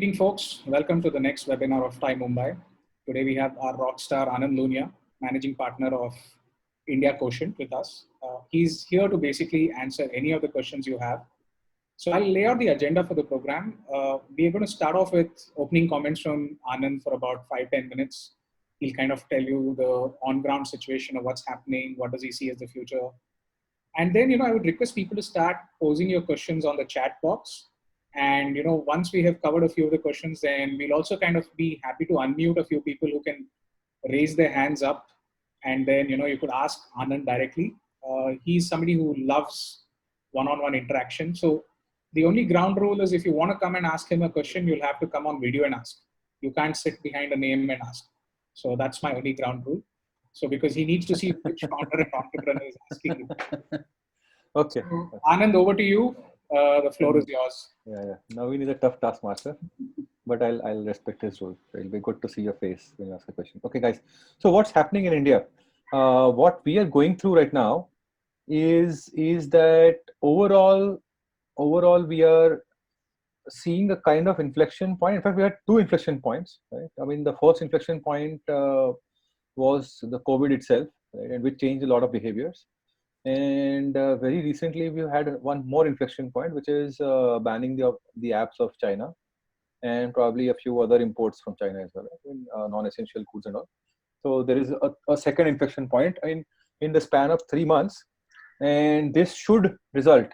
Evening, folks. Welcome to the next webinar of Time Mumbai. Today we have our rock star Anand Lunia, managing partner of India Quotient, with us. He's here to basically answer any of the questions you have. So I'll lay out the agenda for the program. We're going to start off with opening comments from Anand for about 5-10 minutes. He'll kind of tell you the on-ground situation of what's happening, what does he see as the future. And then, I would request people to start posing your questions on the chat box. And, once we have covered a few of the questions, then we'll also kind of be happy to unmute a few people who can raise their hands up. And then, you could ask Anand directly. He's somebody who loves one-on-one interaction. So the only ground rule is if you want to come and ask him a question, you'll have to come on video and ask. You can't sit behind a name and ask. So that's my only ground rule. So because he needs to see which founder and entrepreneur is asking you. Okay. So, Anand, over to you. The floor is yours. Yeah. Naveen is a tough taskmaster, but I'll respect his role. It'll be good to see your face when you ask a question. Okay, guys. So what's happening in India? What we are going through right now is that overall we are seeing a kind of inflection point. In fact, we had two inflection points. Right? I mean, the first inflection point was the COVID itself, right? And which changed a lot of behaviors. And very recently, we've had one more inflection point, which is banning the apps of China and probably a few other imports from China as well, right? Non-essential goods and all. So there is a second inflection point in the span of 3 months, and this should result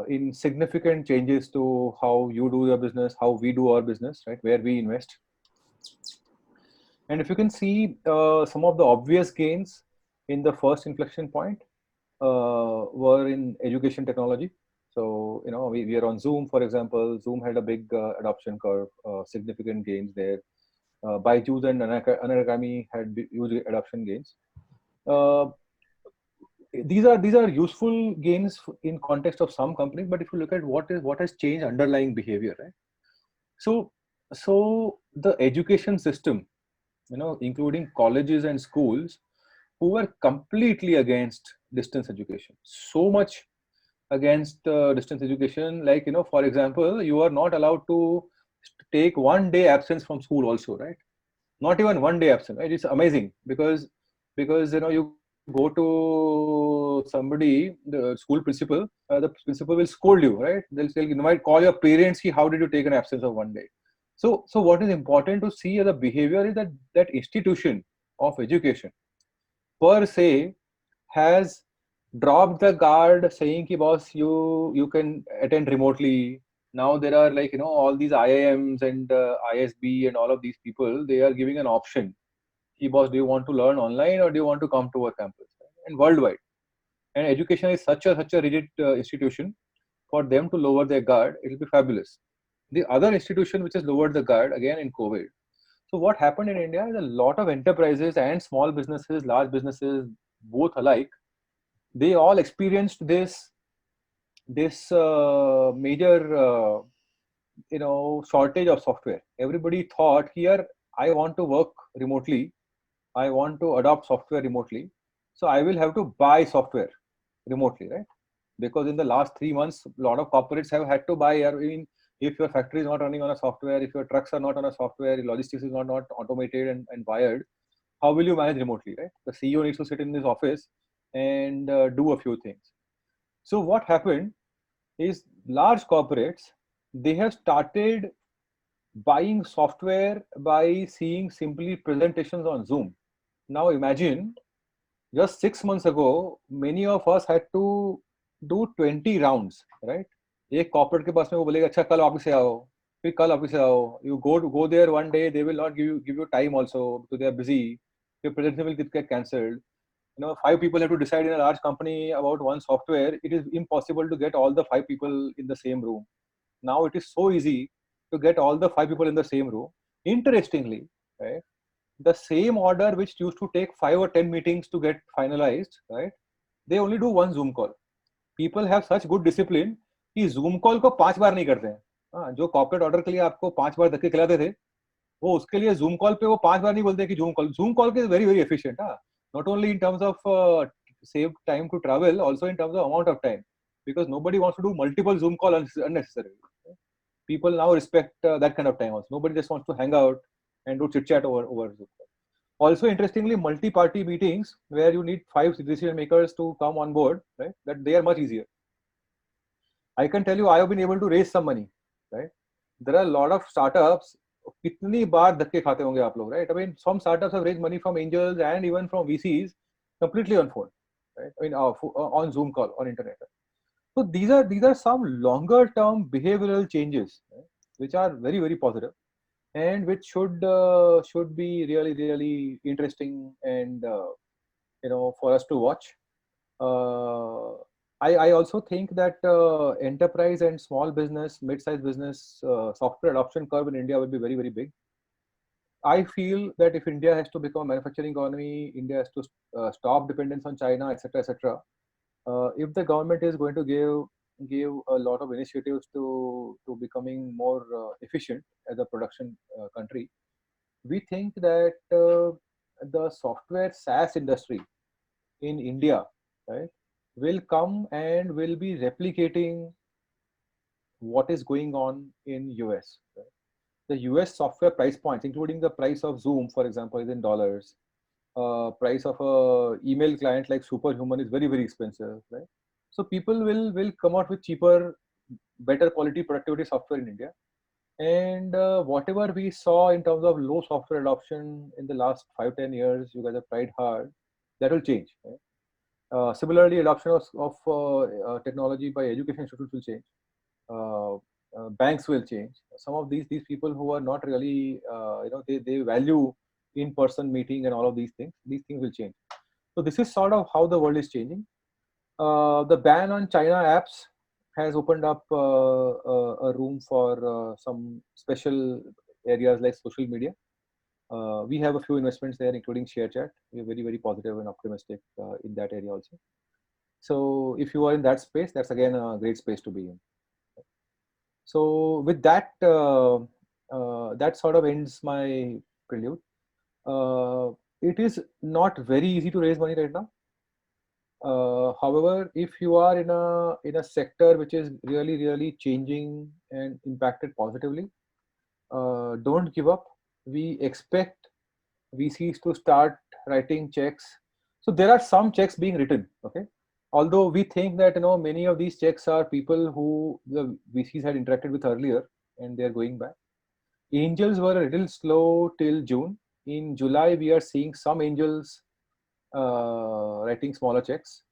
in significant changes to how you do your business, how we do our business, right? Where we invest. And if you can see some of the obvious gains in the first inflection point were in education technology. So, we are on Zoom, for example. Zoom had a big adoption curve, significant gains there. Byju's and Unacademy had huge adoption gains. These are useful gains in context of some companies, but if you look at what has changed underlying behavior, right? So the education system, including colleges and schools, who were completely against distance education, so much against distance education. Like, for example, you are not allowed to take 1 day absence from school also, right? Not even 1 day absence, right? It's amazing because you go to somebody, the school principal, the principal will scold you, right? They'll might call your parents, how did you take an absence of 1 day? So what is important to see as a behavior is that institution of education per se has dropped the guard, saying ki boss, you can attend remotely. Now there are all these IIMs and ISB and all of these people, they are giving an option. Ki boss, do you want to learn online or do you want to come to our campus? And worldwide. And education is such a rigid institution. For them to lower their guard, it will be fabulous. The other institution which has lowered the guard again in COVID. So what happened in India is a lot of enterprises and small businesses, large businesses, both alike, they all experienced this major shortage of software. Everybody thought, here I want to work remotely, I want to adopt software remotely, so I will have to buy software remotely, right? Because in the last 3 months, a lot of corporates have had to buy. I mean, if your factory is not running on a software, if your trucks are not on a software, logistics is not automated and wired, how will you manage remotely, right? The CEO needs to sit in his office and do a few things. So what happened is large corporates, they have started buying software by seeing simply presentations on Zoom. Now imagine, just 6 months ago, many of us had to do 20 rounds, right? एक corporate के पास में वो बोलेगा अच्छा कल office से आओ, फिर कल ऑफिस से आओ. You go there one day, they will not give you time also because they are busy. Your presentation will get cancelled. 5 people have to decide in a large company about one software. It is impossible to get all the 5 people in the same room. Now it is so easy to get all the 5 people in the same room. Interestingly, right? The same order which used to take 5 or 10 meetings to get finalized, right? They only do one Zoom call. People have such good discipline कि Zoom call को 5 बार नहीं करते हैं. जो corporate order के लिए आपको 5 बार धक्के खिलाते थे, वो उसके लिए Zoom call पे वो 5 बार नहीं बोलते कि Zoom call is very very efficient. Not only in terms of save time to travel, also in terms of amount of time, because nobody wants to do multiple Zoom calls unnecessarily. People now respect that kind of time also. Nobody just wants to hang out and do chit chat over Zoom. Also, interestingly, multi-party meetings where you need 5 decision makers to come on board, right? That they are much easier. I can tell you, I have been able to raise some money, right? There are a lot of startups. कितनी बार धक्के खाते होंगे आप लोग, right? I mean, some startups have raised money from angels and even from VCs completely on phone, right? I mean, on Zoom call, on internet. So these are some longer term behavioral changes, right, which are very very positive, and which should be really interesting and for us to watch. Uh, I also think that enterprise and small business, mid-sized business software adoption curve in India will be very very big. I feel that if India has to become a manufacturing economy, India has to stop dependence on China, etc., etc. If the government is going to give a lot of initiatives to becoming more efficient as a production country, we think that the software SaaS industry in India, right, will come and will be replicating what is going on in US. Right? The US software price points, including the price of Zoom, for example, is in dollars. Price of a email client like Superhuman is very very expensive, right? So people will come out with cheaper, better quality productivity software in India. And whatever we saw in terms of low software adoption in the last 5-10 years, you guys have tried hard, that will change. Right? Similarly, adoption of technology by education institutes will change. Banks will change. Some of these people who are not really, they value in-person meeting and all of these things will change. So this is sort of how the world is changing. The ban on China apps has opened up a room for some special areas like social media. We have a few investments there, including ShareChat. We are very, very positive and optimistic in that area also. So if you are in that space, that's again a great space to be in. So with that, that sort of ends my prelude. It is not very easy to raise money right now. However, if you are in a sector which is really changing and impacted positively, don't give up. We expect VCs to start writing checks. So there are some checks being written. Okay, although we think that many of these checks are people who the VCs had interacted with earlier and they are going back. Angels were a little slow till June. In July, we are seeing some angels writing smaller checks.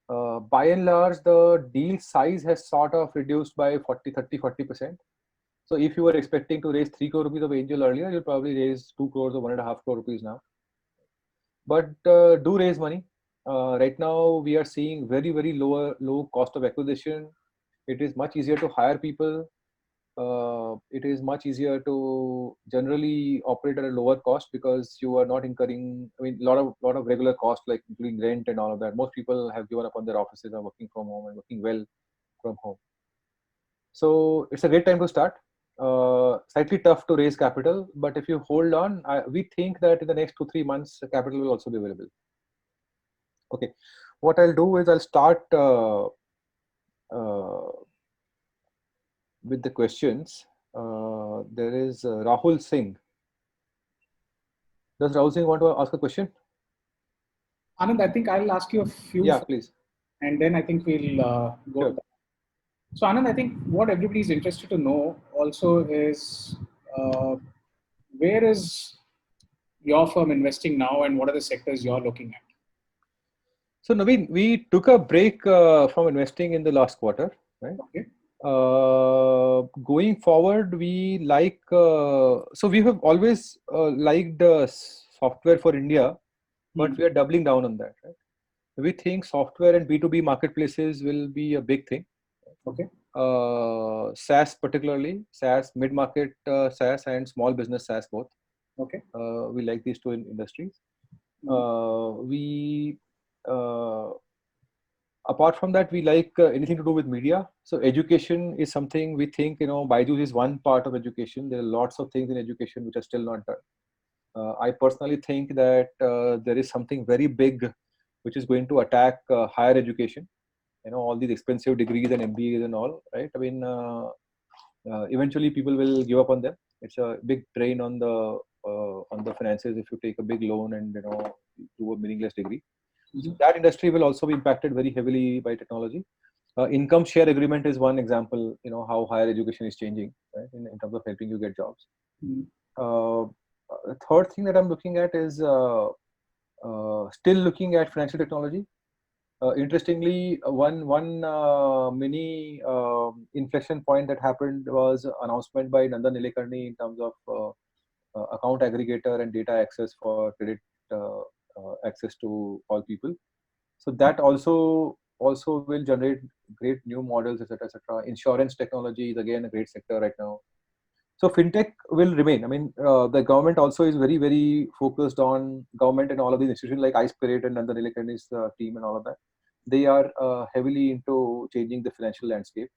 By and large, the deal size has sort of reduced by 40%. So if you were expecting to raise 3 crore rupees of angel earlier, you'll probably raise 2 crores or 1.5 crore rupees now. But do raise money. Right now, we are seeing very low cost of acquisition. It is much easier to hire people. It is much easier to generally operate at a lower cost because you are not incurring, I mean, lot of regular costs like including rent and all of that. Most people have given up on their offices, are working from home and working well from home. So it's a great time to start. Slightly tough to raise capital, but if you hold on, we think that in the next 2-3 months, capital will also be available. Okay, what I'll do is I'll start with the questions. There is Rahul Singh. Does Rahul Singh want to ask a question? Anand, I think I'll ask you a few. Yeah, please. And then I think we'll go. Sure. So Anand, I think what everybody is interested to know also is where is your firm investing now and what are the sectors you're looking at? So Naveen, we took a break from investing in the last quarter, right? Okay. Going forward, we like, so we have always liked software for India, but we are doubling down on that, right? We think software and B2B marketplaces will be a big thing. Okay. SaaS particularly, SaaS, mid-market SaaS and small business SaaS both. Okay. We like these two industries. Apart from that, we like anything to do with media. So education is something we think, Byju's is one part of education. There are lots of things in education which are still not done. I personally think that there is something very big which is going to attack higher education. All these expensive degrees and MBAs and all, right? I mean, Eventually people will give up on them. It's a big drain on the finances if you take a big loan and do a meaningless degree. So that industry will also be impacted very heavily by technology. Income share agreement is one example, how higher education is changing, right, in terms of helping you get jobs. uh, the third thing that I'm looking at is still looking at financial technology. Interestingly, one mini inflection point that happened was announcement by Nandan Nilekani in terms of account aggregator and data access for credit access to all people. So that also will generate great new models, etc., etc. Insurance technology is again a great sector right now. So fintech will remain. I mean, the government also is very, very focused on government and all of these institutions like iSpirit and Nandan Nilekani's team and all of that. They are heavily into changing the financial landscape.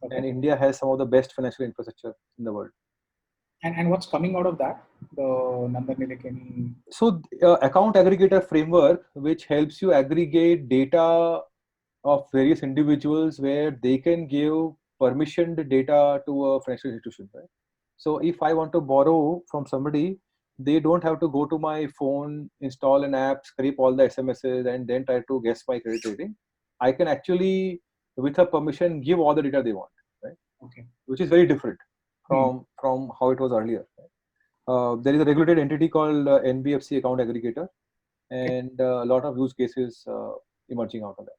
Okay. And India has some of the best financial infrastructure in the world. And what's coming out of that? The Nandan Nilekani. So account aggregator framework, which helps you aggregate data of various individuals where they can give permissioned data to a financial institution, right? So if I want to borrow from somebody, they don't have to go to my phone, install an app, scrape all the SMSs, and then try to guess my credit rating. I can actually, with a permission, give all the data they want, right? Okay. Which is very different from how it was earlier. Right? There is a regulated entity called NBFC Account Aggregator, and a lot of use cases emerging out of that.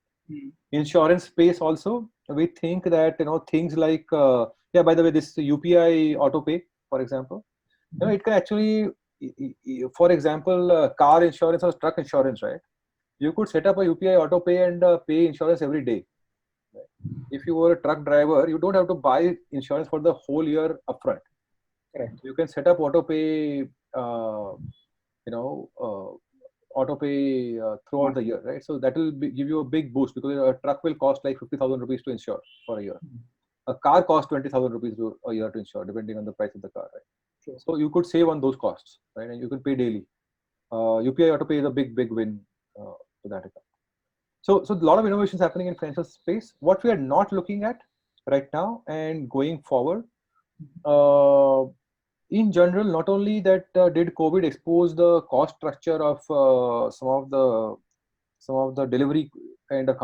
Insurance space also, we think that things like by the way, this UPI auto pay, for example, it can actually, for example, car insurance or truck insurance, right? You could set up a UPI auto pay and pay insurance every day. Right? If you were a truck driver, you don't have to buy insurance for the whole year upfront. Correct. You can set up auto pay auto pay throughout the year, right? So that will give you a big boost because a truck will cost like 50,000 rupees to insure for a year. A car costs 20,000 rupees a year to insure, depending on the price of the car, right? Sure. So you could save on those costs, right? And you can pay daily. UPI auto pay is a big win to that account. So a lot of innovations happening in financial space. What we are not looking at right now and going forward, in general, not only that did COVID expose the cost structure of some of the delivery kind of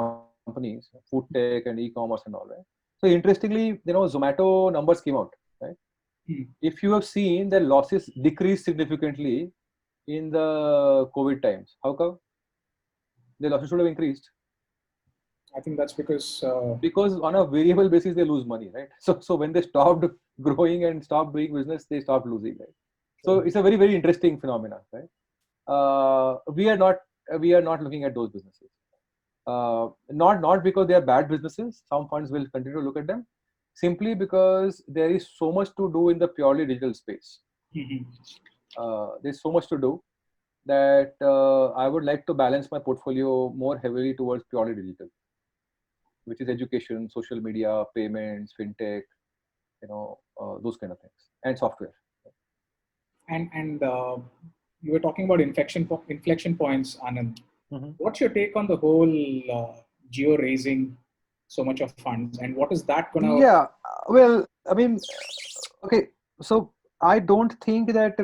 companies, food tech and e-commerce and all, right? So interestingly, Zomato numbers came out, right? If you have seen, their losses decreased significantly in the COVID times. How come? The losses should have increased. I think that's because on a variable basis they lose money, right? So when they stopped growing and stopped doing business, they stopped losing, right? So it's a very, very interesting phenomenon, right? We are not looking at those businesses. Not because they are bad businesses. Some funds will continue to look at them, simply because there is so much to do in the purely digital space. There's so much to do that I would like to balance my portfolio more heavily towards purely digital, which is education, social media, payments, fintech, those kind of things, and software. And you were talking about inflection points, Anand. What's your take on the whole geo raising so much of funds, and what is that going to? Yeah, well, I mean, okay, so I don't think that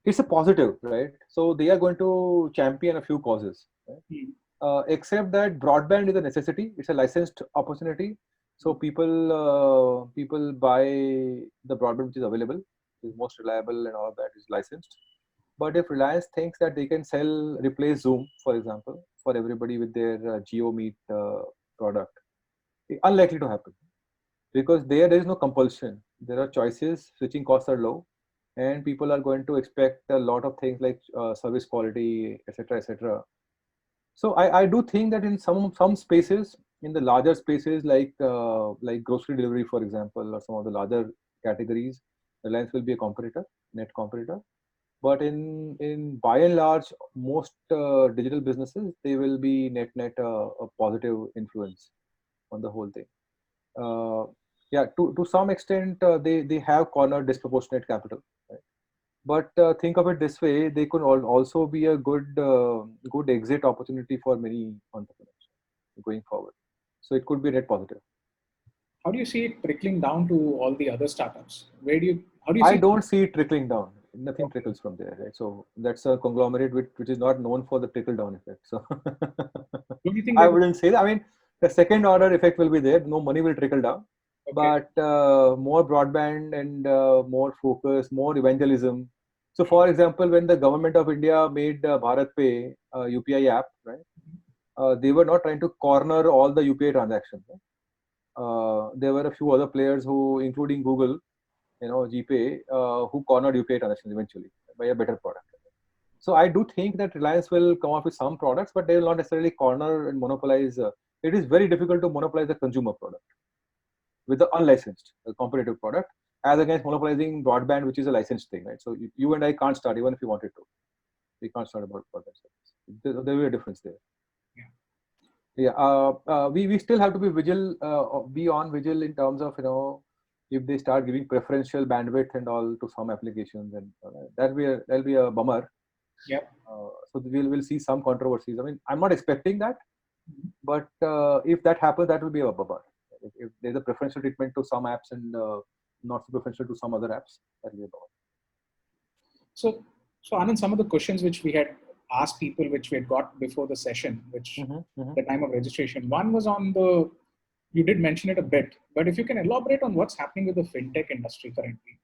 it's a positive, right? So they are going to champion a few causes, right? Except that broadband is a necessity; it's a licensed opportunity. So people buy the broadband which is available, is most reliable, and all of that is licensed. But if Reliance thinks that they can replace Zoom, for example, for everybody with their GeoMeet product, unlikely to happen, because there is no compulsion. There are choices, switching costs are low, and people are going to expect a lot of things like service quality, etc., etc. So I do think that in some spaces, in the larger spaces like grocery delivery, for example, or some of the larger categories, Reliance will be a competitor, net competitor. But in by and large, most digital businesses, they will be net a positive influence on the whole thing. To some extent, they have cornered disproportionate capital, right? But think of it this way: they could also be a good exit opportunity for many entrepreneurs going forward. So it could be net positive. how do you see it trickling down to all the other startups? How do you I see? don't see it trickling down. Nothing Okay. trickles from there, right? So that's a conglomerate which is not known for the trickle down effect. So Don't you think I that? wouldn't say that. I mean, the second order effect will be there. No money will trickle down, Okay. but more broadband and more focus, more evangelism. So, for example, when the government of India made Bharat Pay UPI app, right? They were not trying to corner all the UPI transactions. Right? There were a few other players who, including Google, GPay, who cornered UPI transactions eventually by a better product. So I do think that Reliance will come up with some products, but they will not necessarily corner and monopolize. It is very difficult to monopolize the consumer product with the unlicensed competitive product, as against monopolizing broadband, which is a licensed thing, right? So you and I can't start even if you wanted to. We can't start about broadband service. There will be a difference there. Yeah. Yeah, we still have to be on vigil in terms of if they start giving preferential bandwidth and all to some applications, and that'll be a bummer. Yep. So we'll see some controversies. I mean, I'm not expecting that, Mhm. but if that happens, that will be a bummer. If there's a preferential treatment to some apps and not so preferential to some other apps, that will be a bummer. So Anand, some of the questions which we had asked people, which we had got before the session, which the time of registration, one was on you did mention it a bit, but if you can elaborate on what's happening with the fintech industry currently,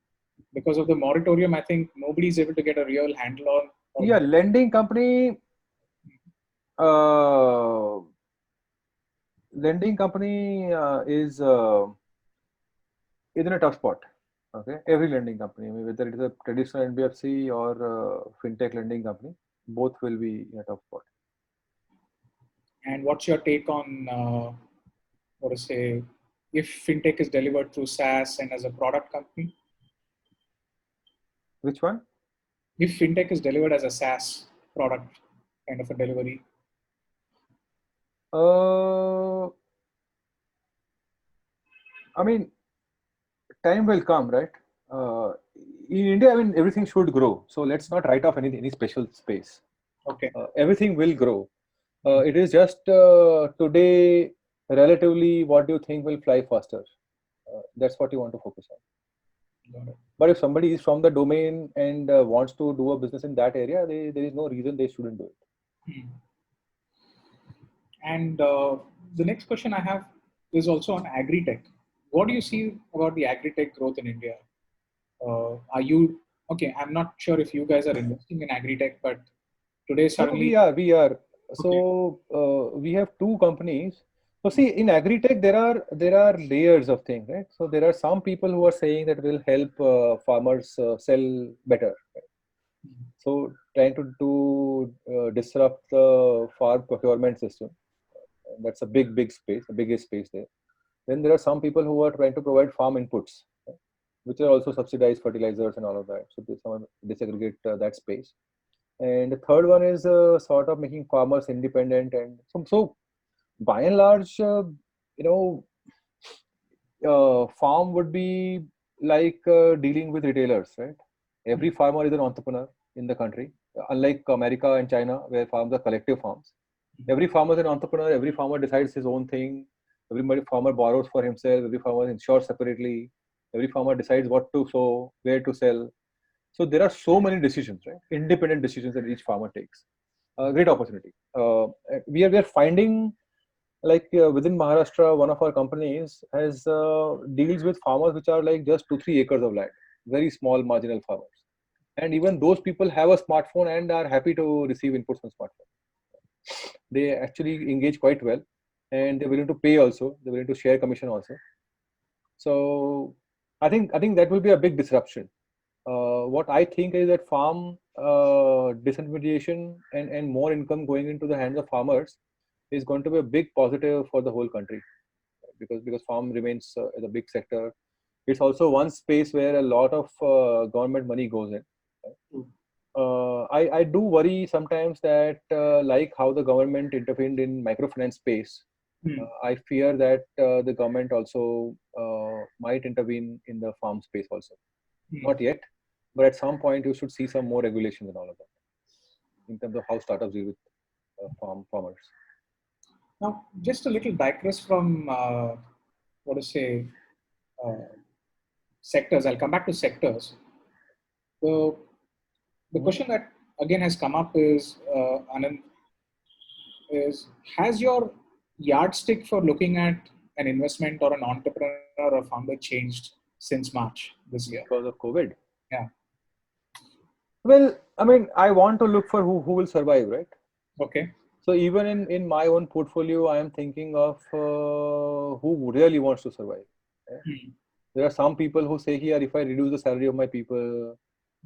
because of the moratorium, I think nobody's able to get a real handle on. Yeah, lending company. Uh, Lending company is in a tough spot. Okay, every lending company, I mean, whether it is a traditional NBFC or fintech lending company, both will be in a tough spot. And what's your take on what to say, if fintech is delivered through SaaS and as a product company? Which one? If fintech is delivered as a SaaS product kind of a delivery. I mean, time will come, right? Uh, in India, I mean, everything should grow. So let's not write off any special space. Okay. Everything will grow. It is just today, relatively, what do you think will fly faster? That's what you want to focus on. Got it. But if somebody is from the domain and wants to do a business in that area, there is no reason they shouldn't do it. And the next question I have is also on agri-tech. What do you see about the agri-tech growth in India? Are you okay? I'm not sure if you guys are investing in agri-tech, but today No, suddenly. we are. Okay. So we have two companies. So see, in agri-tech, there are layers of things, right? So there are some people who are saying that will help farmers sell better. Right? So trying to disrupt the farm procurement system. That's a big space, the biggest space there. Then there are some people who are trying to provide farm inputs, right, which are also subsidized fertilizers and all of that. So someone disaggregate that space. And the third one is sort of making farmers independent. And so by and large, you know, farm would be like dealing with retailers, right? Every farmer is an entrepreneur in the country, unlike America and China, where farms are collective farms. Every farmer is an entrepreneur. Every farmer decides his own thing. Every farmer borrows for himself. Every farmer insures separately. Every farmer decides what to sow, where to sell. So there are so many decisions, right? Independent decisions that each farmer takes. Great opportunity. We are finding, like within Maharashtra, one of our companies has deals with farmers which are like just 2-3 acres of land, very small marginal farmers, and even those people have a smartphone and are happy to receive inputs on smartphone. They actually engage quite well, and they're willing to pay also. They're willing to share commission also. So I think that will be a big disruption. What I think is that farm disintermediation and more income going into the hands of farmers is going to be a big positive for the whole country, because farm remains as a big sector. It's also one space where a lot of government money goes in. I do worry sometimes that like how the government intervened in microfinance space, I fear that the government also might intervene in the farm space also. Not yet, but at some point you should see some more regulations and all of that in terms of how startups deal with farmers. Now, just a little digress from what to say, sectors. I'll come back to sectors. The question that again has come up is, Anand, is has your yardstick for looking at an investment or an entrepreneur or founder changed since March this year? Because of COVID. Yeah. Well, I mean, I want to look for who will survive, right? Okay. So even in my own portfolio, I am thinking of who really wants to survive. Hmm. There are some people who say here, if I reduce the salary of my people,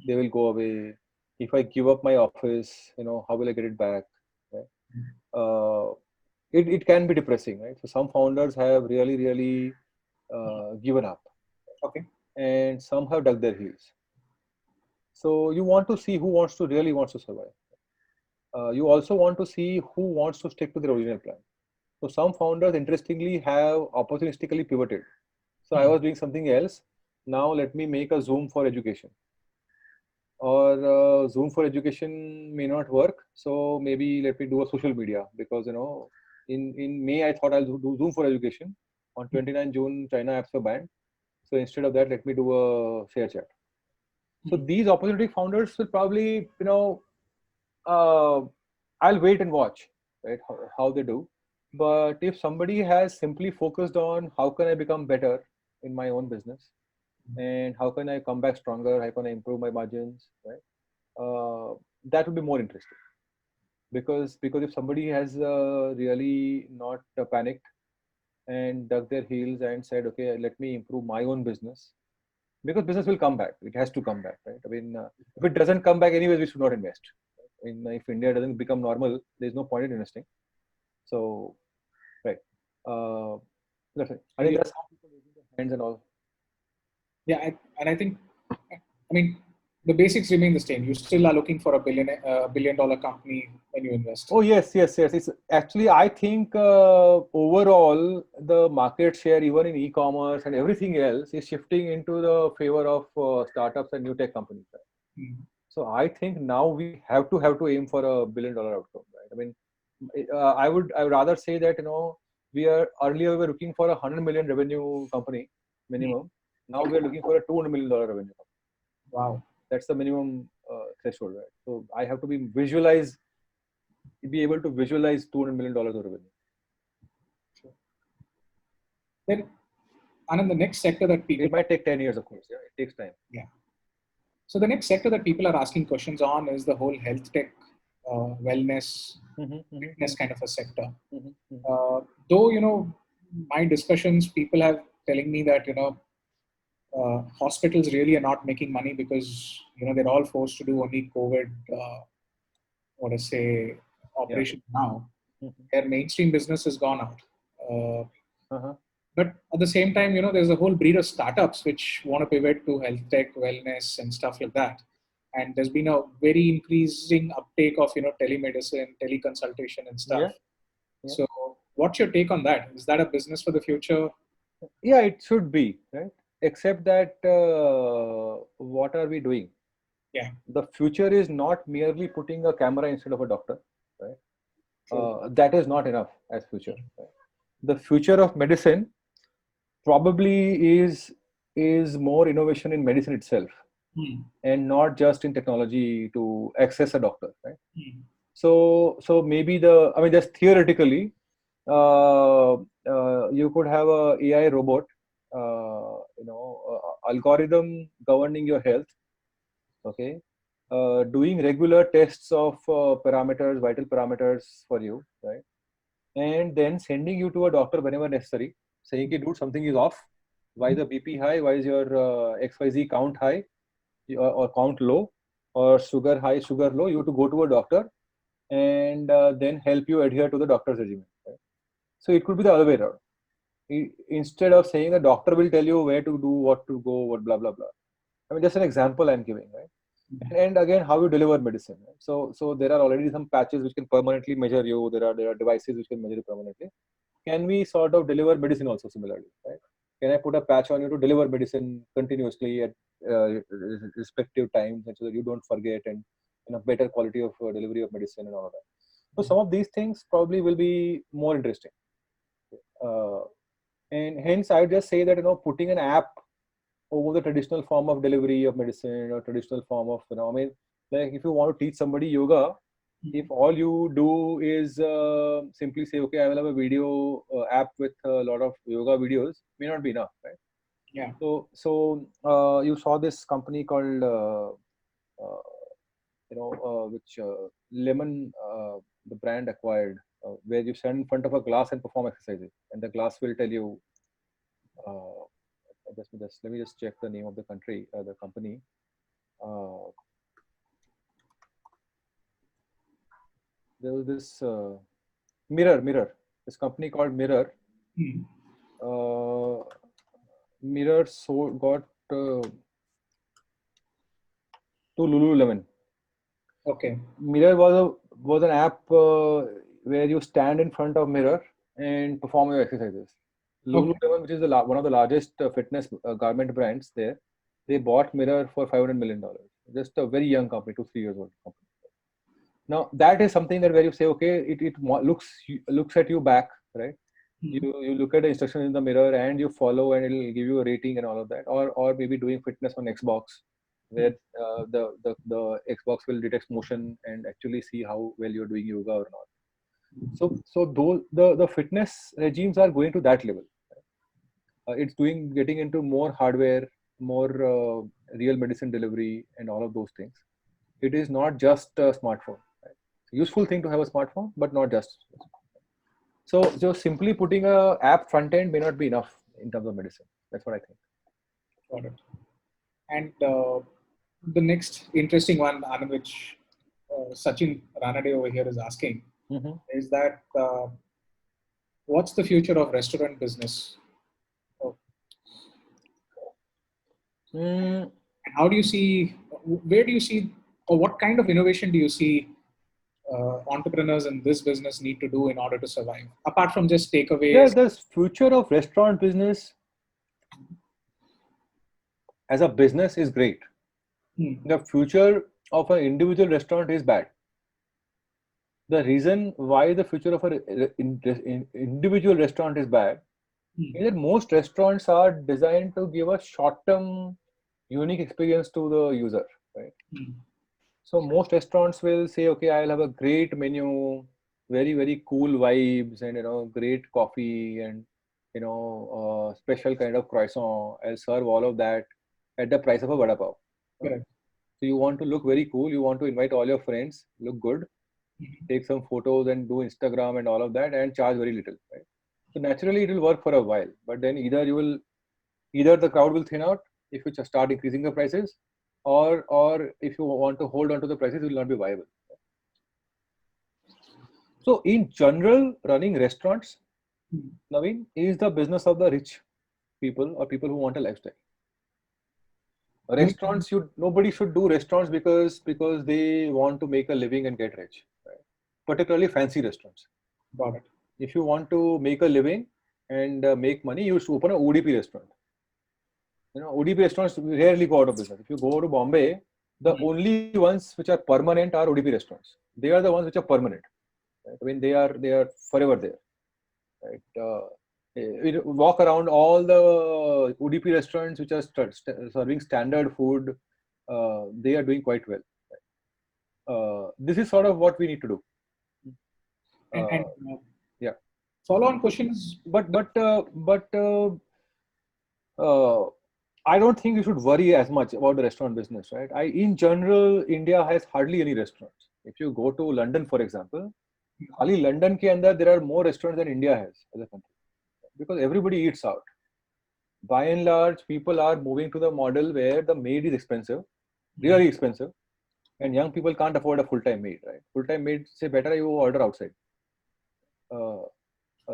they will go away. If I give up my office, how will I get it back? Right? It can be depressing, right? So some founders have really given up, Okay. and some have dug their heels. So you want to see who really wants to survive. You also want to see who wants to stick to the original plan. So some founders, interestingly, have opportunistically pivoted. So I was doing something else. Now let me make a Zoom for education. Or Zoom for education may not work. So maybe let me do a social media, because in May I thought I'll do Zoom for education. On 29 June, China apps were banned. So instead of that, let me do a share chat. So these opportunity founders will probably, I'll wait and watch, right, how they do. But if somebody has simply focused on how can I become better in my own business, and how can I come back stronger, how can I improve my margins, right? That would be more interesting, because if somebody has really not panicked and dug their heels and said, okay, let me improve my own business, because business will come back. It has to come back, right? I mean, if it doesn't come back anyways, we should not invest. If India doesn't become normal, there's no point in investing. So, right. That's it. I think that's how people raising their hands and all. Yeah, and I think, I mean, the basics remain the same. You still are looking for a billion dollar company when you invest. Oh yes. It's actually, I think overall the market share, even in e-commerce and everything else, is shifting into the favor of startups and new tech companies. Right? Mm. So I think now we have to aim for a $1 billion outcome. Right? I mean, I would rather say that we were looking for 100 million revenue company minimum. Now we are looking for a $200 million revenue company. Wow. That's the minimum threshold, right? So I have to be able to visualize $200 million of revenue. Sure. Then, Anand, the next sector that people... It might take 10 years, of course. Yeah, it takes time. Yeah. So the next sector that people are asking questions on is the whole health tech, wellness, fitness kind of a sector. Though, my discussions, people have telling me that, hospitals really are not making money because, they're all forced to do only COVID, operation now. Their mainstream business has gone out. But at the same time, there's a whole breed of startups which want to pivot to health tech, wellness, and stuff like that. And there's been a very increasing uptake of, telemedicine, teleconsultation and stuff. Yeah. So what's your take on that? Is that a business for the future? Yeah, it should be, right? Except that what are we doing? Yeah. The future is not merely putting a camera instead of a doctor, right? That is not enough as future. Right? The future of medicine probably is more innovation in medicine itself, and not just in technology to access a doctor, right? So maybe just theoretically, you could have a AI robot, algorithm governing your health, okay, doing regular tests of parameters, vital parameters for you, right, and then sending you to a doctor whenever necessary, saying, "Hey, dude, something is off. Why is the BP high? Why is your XYZ count high or count low, or sugar high, sugar low?" You have to go to a doctor and then help you adhere to the doctor's regimen. Right? So it could be the other way around. Instead of saying the doctor will tell you where to do, what to go, what blah blah blah. I mean, just an example I'm giving, right? And again, how you deliver medicine. Right? So there are already some patches which can permanently measure you. There are devices which can measure you permanently. Can we sort of deliver medicine also similarly? Right? Can I put a patch on you to deliver medicine continuously at respective times, and so that you don't forget, and better quality of delivery of medicine and all of that. So some of these things probably will be more interesting. And hence, I would just say that, putting an app over the traditional form of delivery of medicine or traditional form of, I mean, like if you want to teach somebody yoga, if all you do is simply say, okay, I will have a video app with a lot of yoga videos, may not be enough, right? Yeah. So you saw this company called, which Lemon, the brand acquired, where you stand in front of a glass and perform exercises, and the glass will tell you. Uh, let me just check the name of the the company. There was this Mirror. This company called Mirror. Mirror got to Lululemon. Okay. Mirror was an app where you stand in front of mirror and perform your exercises. Lululemon, which is one of the largest fitness garment brands there, they bought Mirror for $500 million. Just a very young company, 2-3 years old company. Now that is something that where you say, okay, it looks at you back, right? You look at the instructions in the mirror and you follow, and it'll give you a rating and all of that, or maybe doing fitness on Xbox, where the Xbox will detect motion and actually see how well you're doing yoga or not. So those the fitness regimes are going to that level. It's getting into more hardware, more real medicine delivery, and all of those things. It is not just a smartphone. Right? Useful thing to have a smartphone, but not just. So simply putting a app front end may not be enough in terms of medicine. That's what I think. Got it. And the next interesting one, Anand, which Sachin Ranade over here is asking, is that what's the future of restaurant business? And how do you see, where do you see, or what kind of innovation do you see entrepreneurs in this business need to do in order to survive, apart from just takeaways? The future of restaurant business as a business is great. The future of an individual restaurant is bad. The reason why the future of an individual restaurant is bad is that most restaurants are designed to give a short-term, unique experience to the user, right? So most restaurants will say, okay, I'll have a great menu, very, very cool vibes, and great coffee, and special kind of croissant. I'll serve all of that at the price of a vada pav. Correct. So you want to look very cool. You want to invite all your friends, look good, take some photos and do Instagram and all of that, and charge very little, right? So naturally it will work for a while, but then either the crowd will thin out if you just start increasing the prices, or if you want to hold on to the prices, it will not be viable. So in general, running restaurants, Naveen, is the business of the rich people or people who want a lifestyle. Restaurants, nobody should do restaurants because they want to make a living and get rich, right? Particularly fancy restaurants. Got it. If you want to make a living and make money, you should open a ODP restaurant. ODP restaurants rarely go out of business. If you go to Bombay, the only ones which are permanent are ODP restaurants. They are the ones which are permanent. Right? I mean, they are forever there. Right? Walk around all the ODP restaurants which are serving standard food. They are doing quite well. Right? This is sort of what we need to do. Yeah. Follow-on questions, but I don't think you should worry as much about the restaurant business, right? In general, India has hardly any restaurants. If you go to London, for example, only London ke andar there are more restaurants than India has as a country, because everybody eats out. By and large, people are moving to the model where the maid is expensive, really expensive, and young people can't afford a full-time maid, right? Full-time maid say better you order outside.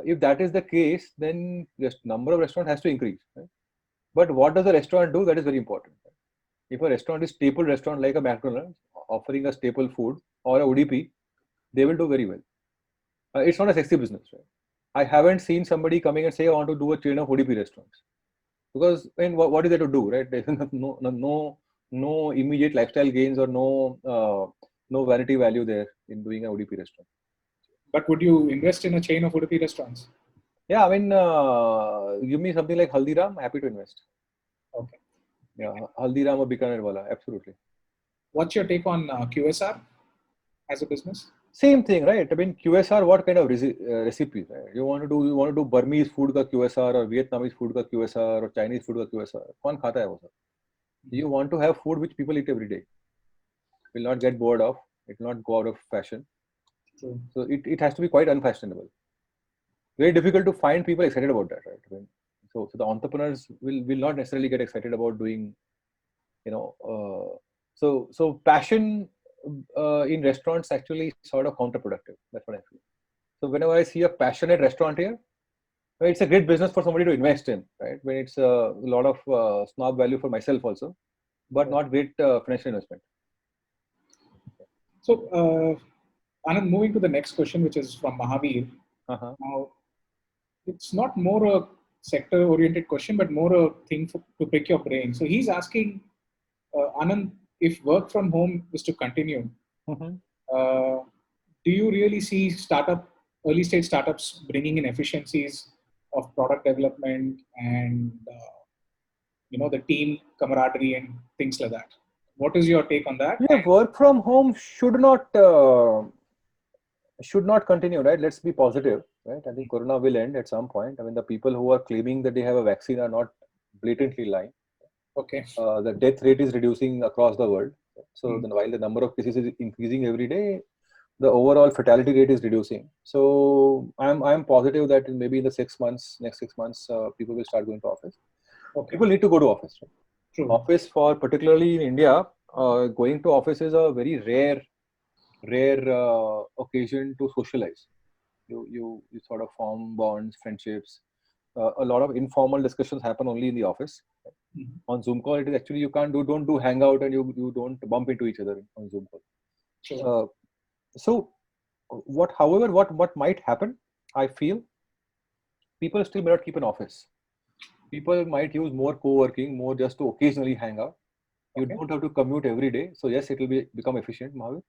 If that is the case, then just number of restaurants has to increase. Right? But what does a restaurant do? That is very important. If a restaurant is staple restaurant like a McDonald's offering a staple food or a ODP, they will do very well. It's not a sexy business. Right? I haven't seen somebody coming and say I want to do a chain of ODP restaurants, because what is there to do, right? There's no immediate lifestyle gains or no vanity value there in doing a ODP restaurant. But would you invest in a chain of ODP restaurants? Yeah, I mean, give me something like Haldiram, happy to invest. Okay. Yeah, Haldiram or Bikaner wala, absolutely. What's your take on QSR as a business? Same thing, right? I mean, QSR, what kind of recipe, right? You want to do Burmese food ka QSR or Vietnamese food ka QSR or Chinese food ka QSR? कौन खाता है वो सब? You want to have food which people eat every day. Will not get bored of. It will not go out of fashion. True. So it has to be quite unfashionable. Very difficult to find people excited about that, right? I mean, so the entrepreneurs will not necessarily get excited about doing, you know, so passion in restaurants actually sort of counterproductive. That's what I feel. So whenever I see a passionate restaurateur, it's a great business for somebody to invest in, right? When it's a lot of snob value for myself also, but not great financial investment. So, Anand, moving to the next question, which is from Mahavir. Uh-huh. Now, it's not more a sector-oriented question, but more a thing to pick your brain. So he's asking, Anand, if work from home is to continue, Mm-hmm. do you really see early stage startups bringing in efficiencies of product development and the team camaraderie and things like that? What is your take on that? Yeah, work from home should not continue, right? Let's be positive, right? I think Corona will end at some point. I mean, the people who are claiming that they have a vaccine are not blatantly lying. Okay. The death rate is reducing across the world. So then while the number of cases is increasing every day, the overall fatality rate is reducing. So I'm positive that maybe in the next 6 months, people will start going to office. Okay. People need to go to office. Right? True. Office, for particularly in India, going to office is a very rare occasion to socialize. You sort of form bonds, friendships. A lot of informal discussions happen only in the office. On Zoom call, it is actually you don't do hangout and you don't bump into each other on Zoom call. Sure. So what might happen, I feel, people still may not keep an office. People might use more co-working, more just to occasionally hang out. You don't have to commute every day. So yes, it will become efficient, Mahavir.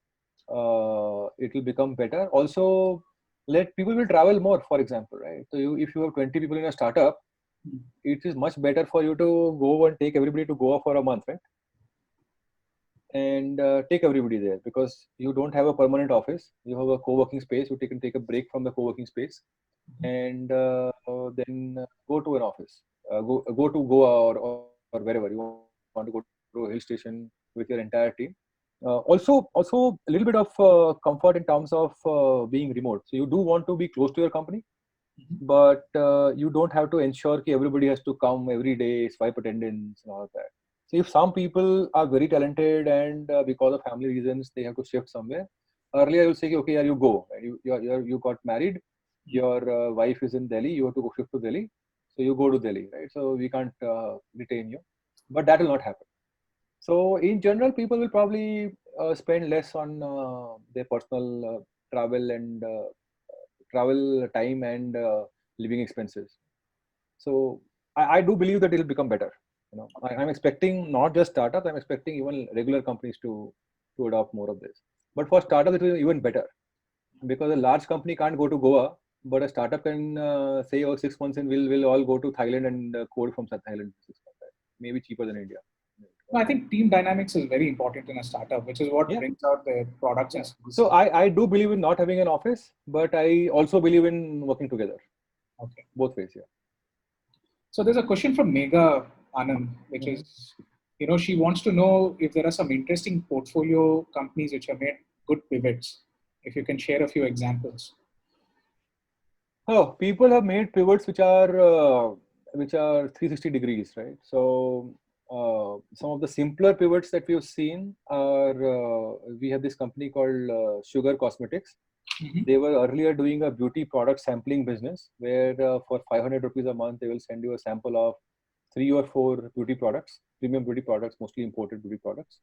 It will become better. Also, people will travel more, for example, right? So if you have 20 people in a startup, it is much better for you to go and take everybody to Goa for a month, right? And take everybody there, because you don't have a permanent office. You have a co-working space. You can take a break from the co-working space and then go to an office. Go to Goa or wherever you want to go to a hill station with your entire team. Also a little bit of comfort in terms of being remote. So you do want to be close to your company, but you don't have to ensure that everybody has to come every day, swipe attendance and all of that. So if some people are very talented and because of family reasons they have to shift somewhere, earlier I will say, okay, you go. You got married, your wife is in Delhi, you have to go shift to Delhi, so you go to Delhi, right? So we can't retain you, but that will not happen. So in general, people will probably spend less on their personal travel and travel time and living expenses. So I do believe that it will become better. I'm expecting not just startups. I'm expecting even regular companies to adopt more of this. But for startups, it will be even better, because a large company can't go to Goa, but a startup can say, oh, 6 months in, we'll all go to Thailand and code from Thailand. 6 months, right? Maybe cheaper than India. No, I think team dynamics is very important in a startup, which is what brings out the products. And so I do believe in not having an office, but I also believe in working together. Okay. Both ways, yeah. So there's a question from Megha Anand, which is, she wants to know if there are some interesting portfolio companies which have made good pivots. If you can share a few examples. Oh, people have made pivots which are 360 degrees, right? So some of the simpler pivots that we've seen are we have this company called Sugar Cosmetics. They were earlier doing a beauty product sampling business where for 500 rupees a month they will send you a sample of 3 or 4 beauty products, premium beauty products, mostly imported beauty products.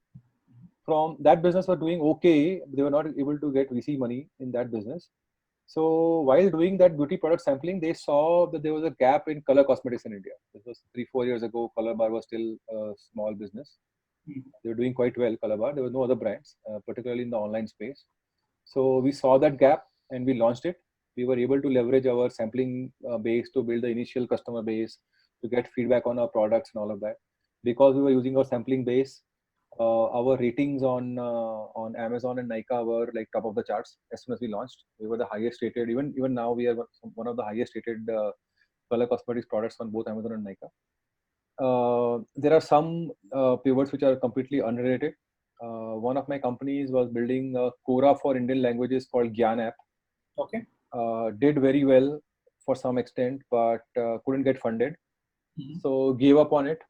From that business were doing okay. They were not able to get VC money in that business. So while doing that beauty product sampling, they saw that there was a gap in color cosmetics in India. This was 3-4 years ago. Color Bar was still a small business. They were doing quite well, Color Bar. There were no other brands, particularly in the online space. So we saw that gap and we launched it. We were able to leverage our sampling base to build the initial customer base, to get feedback on our products and all of that. Because we were using our sampling base, our ratings on Amazon and Nykaa were like top of the charts as soon as we launched. We were the highest rated. Even now, we are one of the highest rated color cosmetics products on both Amazon and Nykaa. There are some pivots which are completely unrelated. One of my companies was building a Quora for Indian languages called Gyan app. Okay. Did very well for some extent, but couldn't get funded. So gave up on it.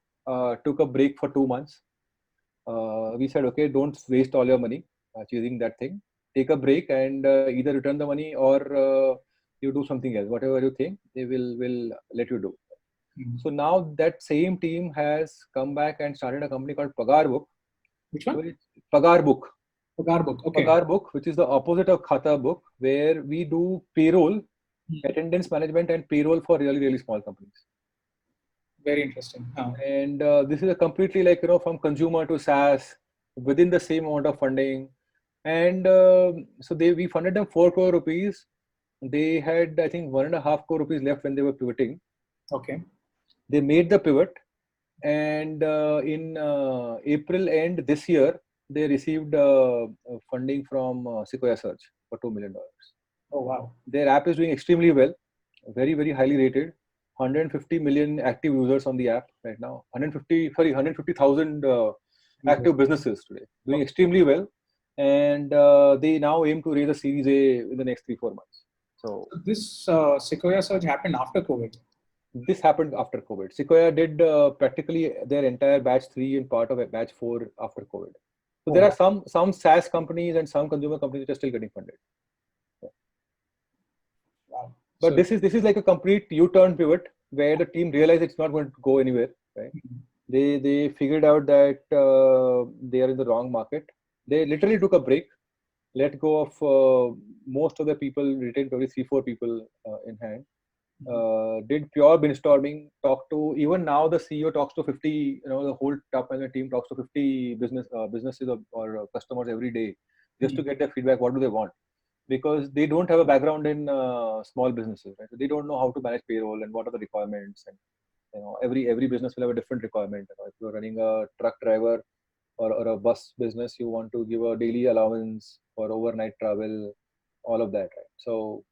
Took a break for 2 months. We said, okay, don't waste all your money chasing that thing. Take a break and either return the money or you do something else. Whatever you think, they will let you do. So now that same team has come back and started a company called Pagar Book. Which one? Pagar Book. Pagar Book. Okay. Pagar Book, which is the opposite of Khata Book, where we do payroll, attendance management, and payroll for really, really small companies. Very interesting. And this is a completely from consumer to SaaS within the same amount of funding. And so we funded them 4 crore rupees. They had, I think, 1.5 crore rupees left when they were pivoting. Okay. They made the pivot, and in April end this year, they received funding from Sequoia Search for $2 million. Oh wow! Their app is doing extremely well, very, very highly rated. 150 million active users on the app right now. 150,000 active businesses today, doing extremely well, and they now aim to raise a Series A in the next 3-4 months. So this Sequoia Search happened after COVID. This happened after COVID. Sequoia did practically their entire batch 3 and part of batch 4 after COVID. So there are some SaaS companies and some consumer companies which are still getting funded. Yeah. Wow. But So, this is like a complete U-turn pivot where the team realized it's not going to go anywhere. Right? They figured out that they are in the wrong market. They literally took a break, let go of most of the people, retained only 3-4 people in hand. Did pure brainstorming, talked to, even now the CEO talks to 50, the whole top management team talks to 50 businesses or customers every day just to get their feedback. What do they want? Because they don't have a background in small businesses, right? So they don't know how to manage payroll and what are the requirements. And every business will have a different requirement. If you're running a truck driver or a bus business, you want to give a daily allowance for overnight travel, all of that, right? So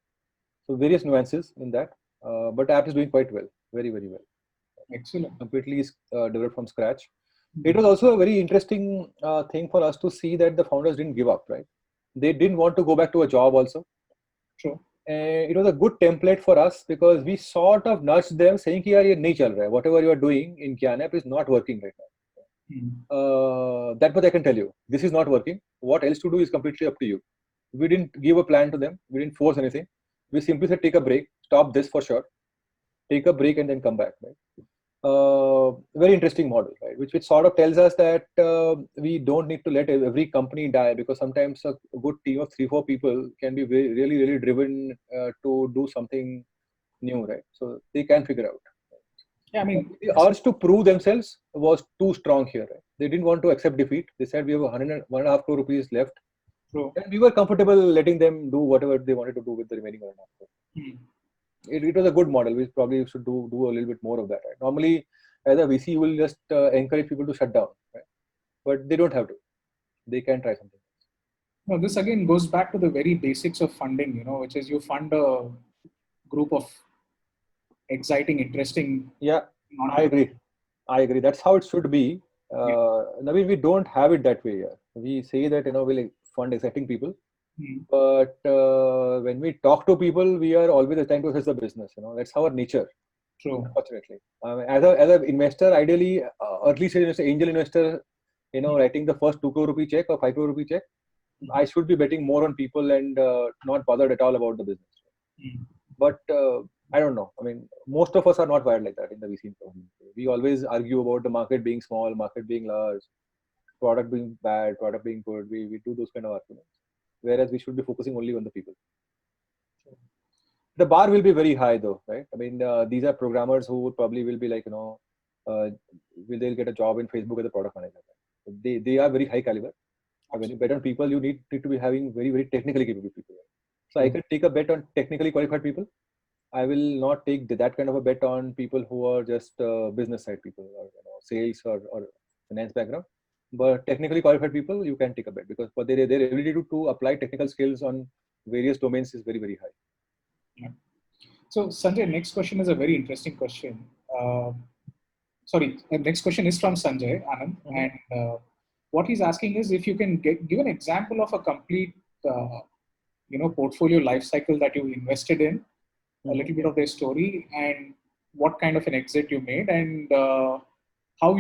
various nuances in that. But the app is doing quite well, very, very well. Excellent. Completely developed from scratch. It was also a very interesting thing for us to see that the founders didn't give up, right? They didn't want to go back to a job also. True. And it was a good template for us because we sort of nudged them saying, whatever you are doing in Gyan app is not working right now. That much I can tell you. This is not working. What else to do is completely up to you. We didn't give a plan to them. We didn't force anything. We simply said, take a break, stop this for sure, take a break and then come back, right? Very interesting model, right? Which sort of tells us that we don't need to let every company die, because sometimes a good team of 3-4 people can be really, really driven to do something new, right? So they can figure out. Yeah, I mean, the urge to prove themselves was too strong here, right? They didn't want to accept defeat. They said we have 1.5 crore rupees left. True. And we were comfortable letting them do whatever they wanted to do with the remaining 1.5 crore. It was a good model. We probably should do a little bit more of that. Right? Normally, as a VC, you will just encourage people to shut down, right? But they don't have to. They can try something. No, this again goes back to the very basics of funding, which is you fund a group of exciting, interesting. Yeah, I agree. That's how it should be. Naveen, we don't have it that way here. We say that we'll fund exciting people, but when we talk to people, we are always trying to assess the business. That's our nature. True. Unfortunately, as an investor, ideally, early stage angel investor, writing the first 2 crore rupee check or 5 crore rupee check, I should be betting more on people and not bothered at all about the business. But I don't know. I mean, most of us are not wired like that in the VC community. We always argue about the market being small, market being large, product being bad, product being good. We do those kind of arguments. Whereas we should be focusing only on the people. The bar will be very high though, right? I mean, these are programmers who probably will be like, they'll get a job in Facebook as a product manager. They are very high caliber. When you bet on people, you need to be having very, very technically capable people. So I can take a bet on technically qualified people. I will not take that kind of a bet on people who are just business side people or sales or finance background. But technically qualified people, you can take a bet because for their ability to apply technical skills on various domains is very, very high. Yeah. So Sanjay, next question is a very interesting question. Sorry, the next question is from Sanjay Anand, and what he's asking is if you can give an example of a complete, portfolio life cycle that you invested in, a little bit of their story, and what kind of an exit you made, and how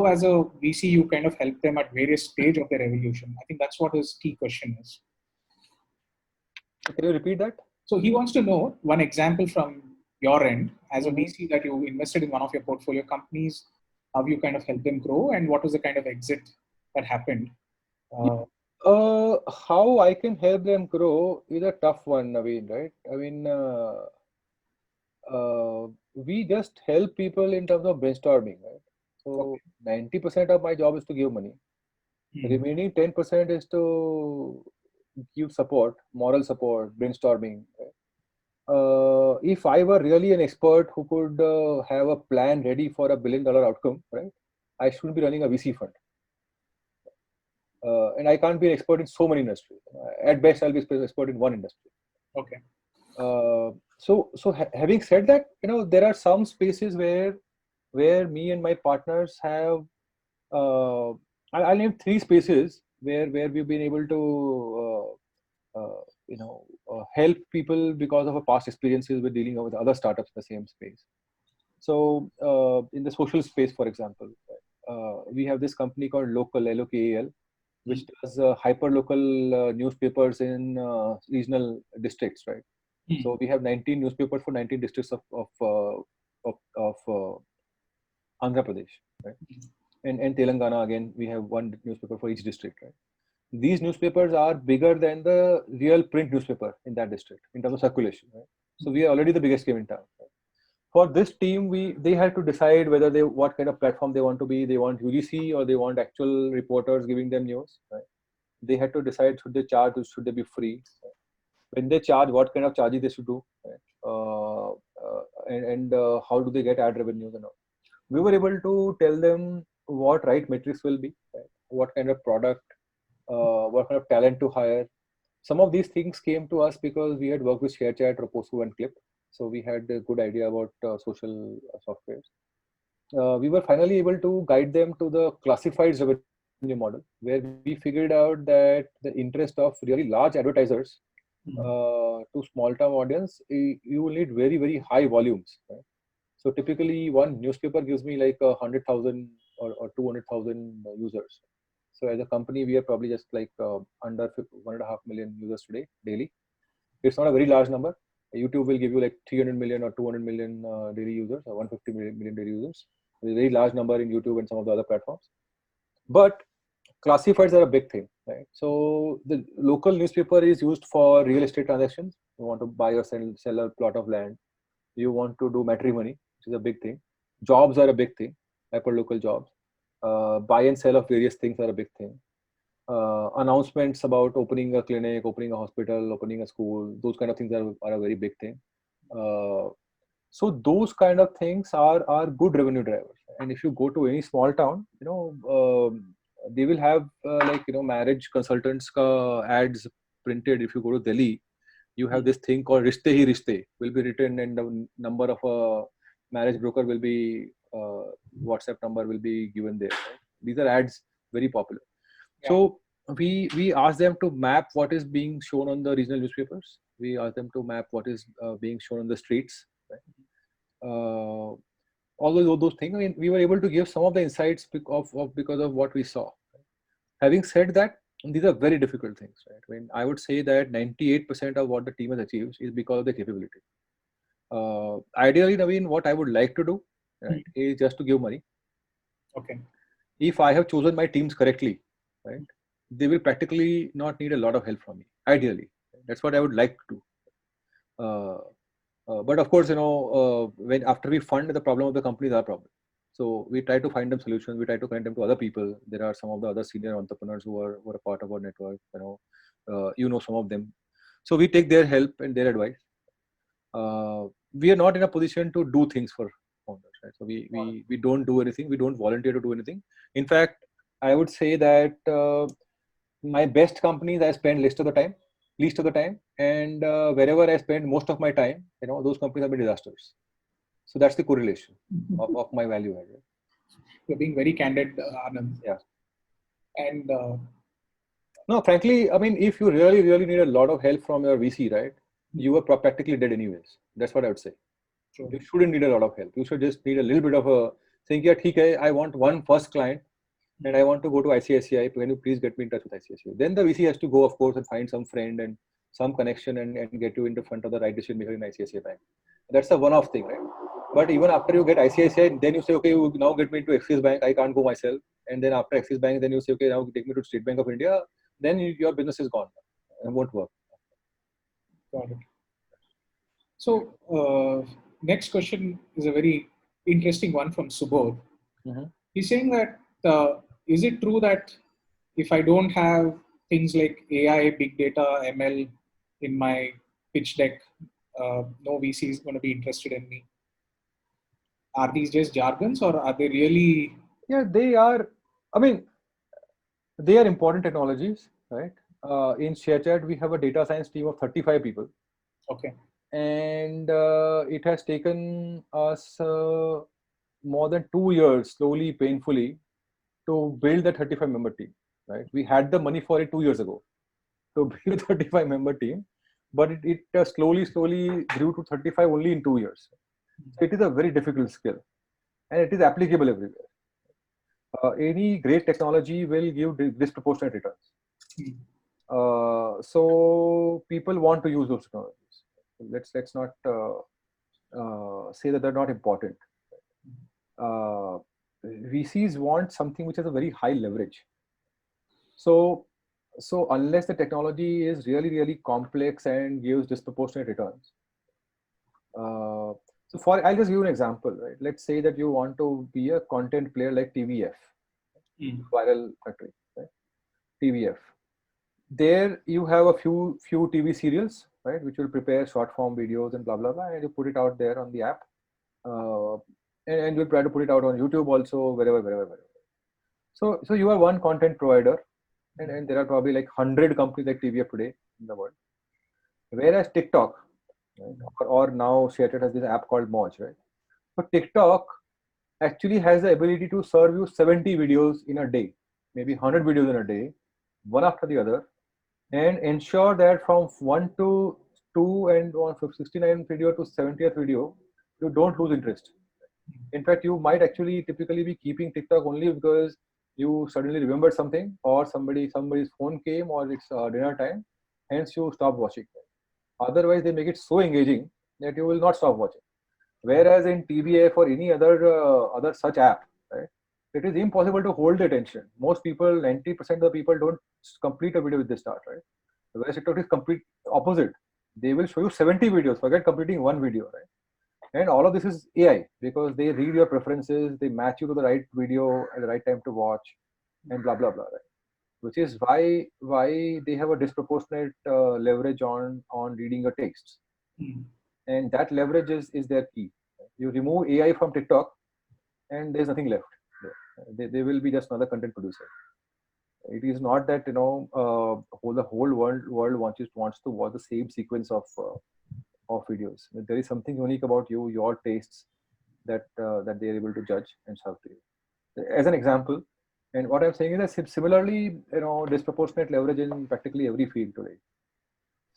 as a VC you kind of help them at various stage of their evolution. I think that's what his key question is. Can you repeat that? So he wants to know one example from your end as a VC that you invested in one of your portfolio companies, how you kind of helped them grow, and what was the kind of exit that happened. How I can help them grow is a tough one, Naveen, right? I mean, we just help people in terms of brainstorming, right? So 90% of my job is to give money. The remaining 10% is to give support, moral support, brainstorming. Right? If I were really an expert who could have a plan ready for $1 billion outcome, right? I shouldn't be running a VC fund. And I can't be an expert in so many industries. At best, I'll be an expert in one industry. Okay. So having said that, there are some spaces where me and my partners have. I'll name 3 spaces where we've been able to help people because of our past experiences with dealing with other startups in the same space. So in the social space, for example, we have this company called Local, LOKAL, which does hyper local newspapers in regional districts, right? So we have 19 newspapers for 19 districts of Andhra Pradesh, right? And Telangana, again, we have one newspaper for each district, right? These newspapers are bigger than the real print newspaper in that district in terms of circulation, right? So we are already the biggest game in town. Right? For this team, they had to decide whether what kind of platform they want to be. They want UGC or they want actual reporters giving them news, right? They had to decide, should they charge or should they be free? Right? When they charge, what kind of charges they should do, right? And how do they get ad revenues and all. We were able to tell them what right metrics will be, right? What kind of product, what kind of talent to hire. Some of these things came to us because we had worked with ShareChat, Proposu, and Clip. So we had a good idea about social softwares. We were finally able to guide them to the classified revenue model, where we figured out that the interest of really large advertisers to small town audience, you will need very, very high volumes. Right? So typically one newspaper gives me like 100,000 or 200,000 users. So as a company, we are probably just like under 1.5 million users today, daily. It's not a very large number. YouTube will give you like 300 million or 200 million daily users or 150 million daily users. It's a very large number in YouTube and some of the other platforms. But classifieds are a big thing, right? So the local newspaper is used for real estate transactions. You want to buy or sell a plot of land. You want to do matrimony, which is a big thing. Jobs are a big thing, hyperlocal jobs. Buy and sell of various things are a big thing. Announcements about opening a clinic, opening a hospital, opening a school, those kind of things are a very big thing. So those kind of things are good revenue drivers. And if you go to any small town, they will have marriage consultants ads printed. If you go to Delhi, you have this thing called Rishte Hi Rishte will be written, and the number of a marriage broker will be WhatsApp number will be given there. Right? These are ads very popular. Yeah. So we ask them to map what is being shown on the regional newspapers. We ask them to map what is being shown on the streets. Right? All those things. I mean, we were able to give some of the insights because of what we saw. Right? Having said that, these are very difficult things, right? I mean, I would say that 98% of what the team has achieved is because of the capability. Ideally, Naveen, what I would like to do, right, is just to give money. Okay. If I have chosen my teams correctly, right, they will practically not need a lot of help from me. Ideally, that's what I would like to do. But of course, when after we fund, the problem of the company is our problem. So we try to find them solutions. We try to connect them to other people. There are some of the other senior entrepreneurs who are a part of our network. Some of them. So we take their help and their advice. We are not in a position to do things for founders, right? So we don't do anything. We don't volunteer to do anything. In fact, I would say that my best companies I spend least of the time, and wherever I spend most of my time, those companies have been disasters. So that's the correlation of my value add. You're being very candid, Anand. Yeah. And no, frankly, I mean, if you really need a lot of help from your VC, right, you are practically dead anyways. That's what I would say. True. You shouldn't need a lot of help. You should just need a little bit of a saying, yeah, okay, I want one first client and I want to go to ICICI. Can you please get me in touch with ICICI? Then the VC has to go, of course, and find some friend and some connection and get you into front of the right decision maker in ICICI Bank. That's a one-off thing, right? But even after you get ICICI, then you say, okay, you now get me into Axis Bank. I can't go myself. And then after Axis Bank, then you say, okay, now take me to State Bank of India. Then your business is gone. It won't work. Got it. So next question is a very interesting one from Subodh. Mm-hmm. He's saying that is it true that if I don't have things like AI, big data, ML in my pitch deck, no VC is going to be interested in me? Are these just jargons or are they really? Yeah, they are. I mean, they are important technologies, right? In ShareChat, we have a data science team of 35 people. Okay. And it has taken us more than 2 years, slowly, painfully, to build the 35-member team, right? We had the money for it 2 years ago to build a 35-member team, but it slowly grew to 35 only in 2 years. So it is a very difficult skill, and it is applicable everywhere. Any great technology will give disproportionate returns. So people want to use those technologies. Let's not say that they're not important. VCs want something which has a very high leverage. So unless the technology is really complex and gives disproportionate returns. I'll just give you an example, right? Let's say that you want to be a content player like TVF, Viral Factory, right? TVF. There you have a few TV serials, right, which will prepare short form videos and blah blah blah, and you put it out there on the app, and you'll try to put it out on YouTube also, wherever. So you are one content provider, and there are probably like 100 companies like TVF today in the world. Whereas TikTok, right, or now ShareChat has this app called Moj, right? So TikTok actually has the ability to serve you 70 videos in a day, maybe 100 videos in a day, one after the other, and ensure that from 1 to 2 and 69 video to 70th video, you don't lose interest. In fact, you might actually typically be keeping TikTok only because you suddenly remembered something, or somebody's phone came, or it's dinner time, hence you stop watching. Otherwise, they make it so engaging that you will not stop watching. Whereas in TVF or any other such app, right, it is impossible to hold the attention. Most people, 90% of the people don't complete a video with the start, right? Whereas TikTok is complete opposite. They will show you 70 videos, forget completing one video, right? And all of this is AI because they read your preferences, they match you to the right video at the right time to watch, and blah blah blah, right? Which is why they have a disproportionate leverage on reading your texts. And that leverage is their key. You remove AI from TikTok, and there's nothing left. They will be just another content producer. It is not that the whole world wants to watch the same sequence of videos. There is something unique about you, your tastes, that they are able to judge and serve to you. As an example, and what I'm saying is that similarly, disproportionate leverage in practically every field today.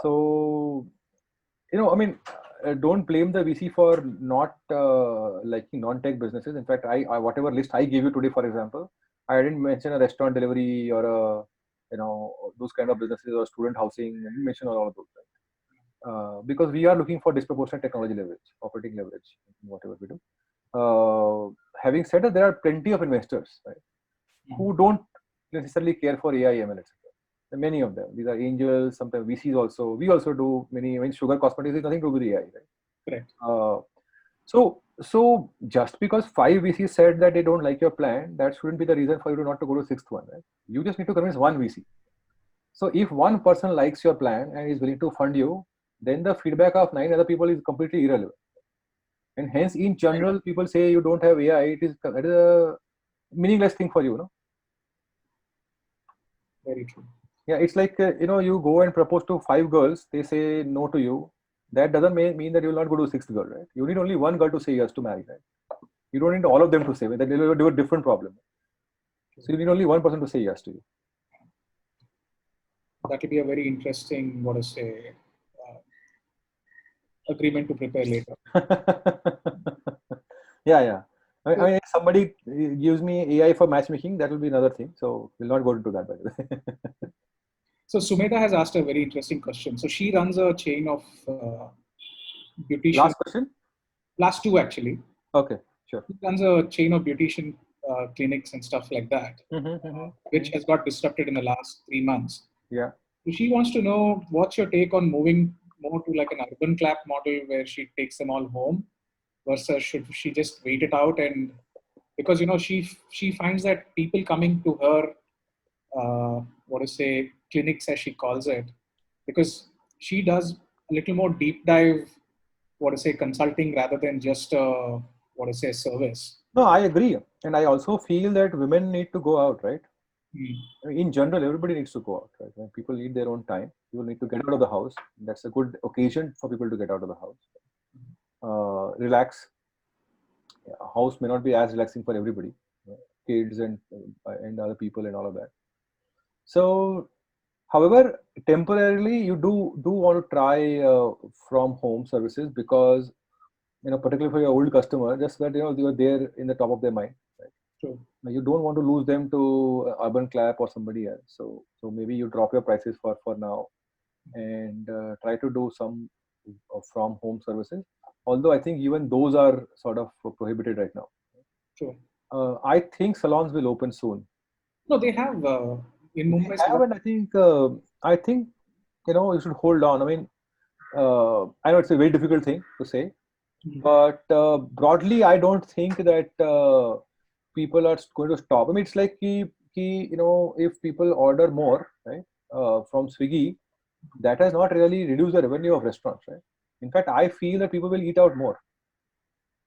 So, I mean, don't blame the VC for not liking non-tech businesses. In fact, I whatever list I gave you today, for example, I didn't mention a restaurant delivery or those kind of businesses or student housing. I didn't mention all of those, right? Because we are looking for disproportionate technology leverage, operating leverage, in whatever we do. Having said that, there are plenty of investors, right, who don't necessarily care for AI, ML, etc. Many of them. These are angels, sometimes VCs also. We also do many. I mean, Sugar Cosmetics is nothing to do with AI, right? Correct. So just because 5 VCs said that they don't like your plan, that shouldn't be the reason for you not to go to 6th one, right? You just need to convince one VC. So if one person likes your plan and is willing to fund you, then the feedback of 9 other people is completely irrelevant. And hence, in Right. general, people say you don't have AI. It is a meaningless thing for you, no? Very true. Yeah, it's like you go and propose to 5 girls, they say no to you. That doesn't mean that you will not go to sixth girl, right? You need only one girl to say yes to marry, right? You don't need all of them to say. That will do a different problem. So you need only one person to say yes to you. That will be a very interesting, what to say, uh, agreement to prepare later. Yeah. I So, mean, if somebody gives me AI for matchmaking, that will be another thing. So we'll not go into that, by the way. so Sumedha has asked a very interesting question. So she runs a chain of beautician, Last question. last two actually. Okay, sure. She runs a chain of beautician clinics and stuff like that, which has got disrupted in the last 3 months. Yeah. So she wants to know what's your take on moving more to like an urban clap model where she takes them all home versus should she just wait it out, and because she finds that people coming to her what to say clinics as she calls it, because she does a little more deep dive, what to say, consulting rather than just what to say service. No, I agree. And I also feel that women need to go out, right? Hmm. I mean, in general, everybody needs to go out, right? When people need their own time, people need to get out of the house. That's a good occasion for people to get out of the house. Relax. A house may not be as relaxing for everybody, kids and other people and all of that. So, however, temporarily you do want to try from home services because particularly for your old customer, just that you're there in the top of their mind. Right? True. Now, you don't want to lose them to Urban Clap or somebody else. So maybe you drop your prices for now and try to do some from home services. Although I think even those are sort of prohibited right now. True. I think salons will open soon. No, they have in They Mumbai have, salon. and I think you should hold on. I mean, I know it's a very difficult thing to say, but broadly, I don't think that people are going to stop. I mean, it's like if people order more, right, from Swiggy, that has not really reduced the revenue of restaurants, right? In fact, I feel that people will eat out more.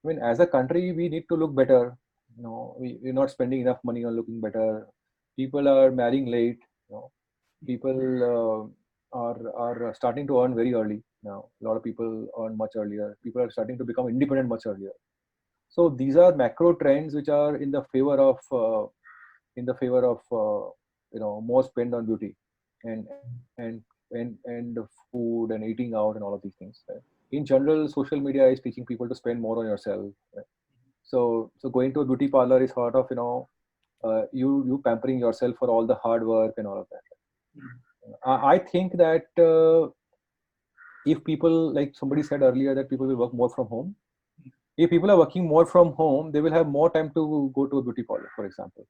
I mean, as a country, we need to look better. We're not spending enough money on looking better. People are marrying late. People are starting to earn very early now. A lot of people earn much earlier. People are starting to become independent much earlier. So these are macro trends which are in the favor of more spend on beauty and and and food and eating out and all of these things. Right? In general, social media is teaching people to spend more on yourself. Right? So going to a beauty parlor is sort of you pampering yourself for all the hard work and all of that. I think that if people, like somebody said earlier, that people will work more from home. If people are working more from home, they will have more time to go to a beauty parlor, for example.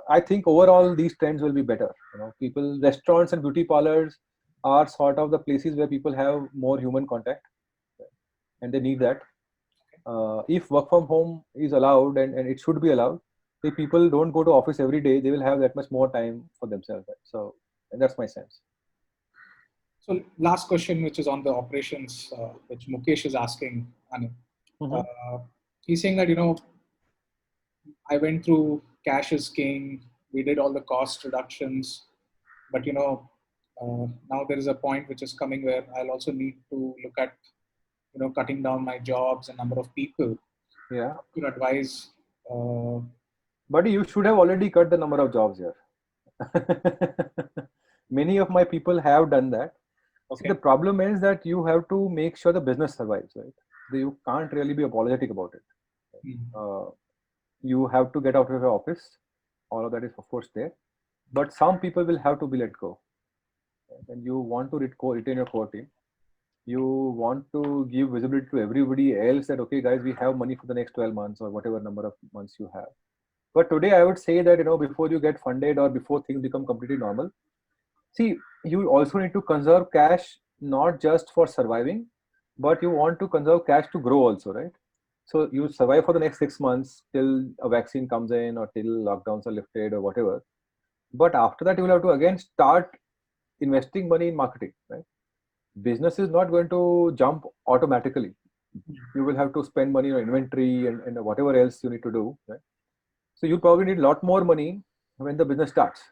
I think overall these trends will be better. People, restaurants and beauty parlors are sort of the places where people have more human contact, and they need that. If work from home is allowed, and it should be allowed, if people don't go to office every day, they will have that much more time for themselves. Right? So and that's my sense. So last question, which is on the operations, which Mukesh is asking, Anand. Mm-hmm. Uh, he's saying that I went through cash is king. We did all the cost reductions, but now there is a point which is coming where I'll also need to look at cutting down my jobs and number of people. Yeah, To advise. Uh, buddy, you should have already cut the number of jobs here. Many of my people have done that. See, okay. the problem is that you have to make sure the business survives, right? You can't really be apologetic about it. Uh, you have to get out of your office. All of that is, of course, there. But some people will have to be let go. And you want to retain your core team. You want to give visibility to everybody else that, okay, guys, we have money for the next 12 months or whatever number of months you have. But today, I would say that, before you get funded or before things become completely normal, see, you also need to conserve cash, not just for surviving, but you want to conserve cash to grow also, right? So you survive for the next 6 months till a vaccine comes in or till lockdowns are lifted or whatever. But after that, you will have to again start investing money in marketing, right? Business is not going to jump automatically. You will have to spend money on inventory and whatever else you need to do, right? So you probably need a lot more money when the business starts.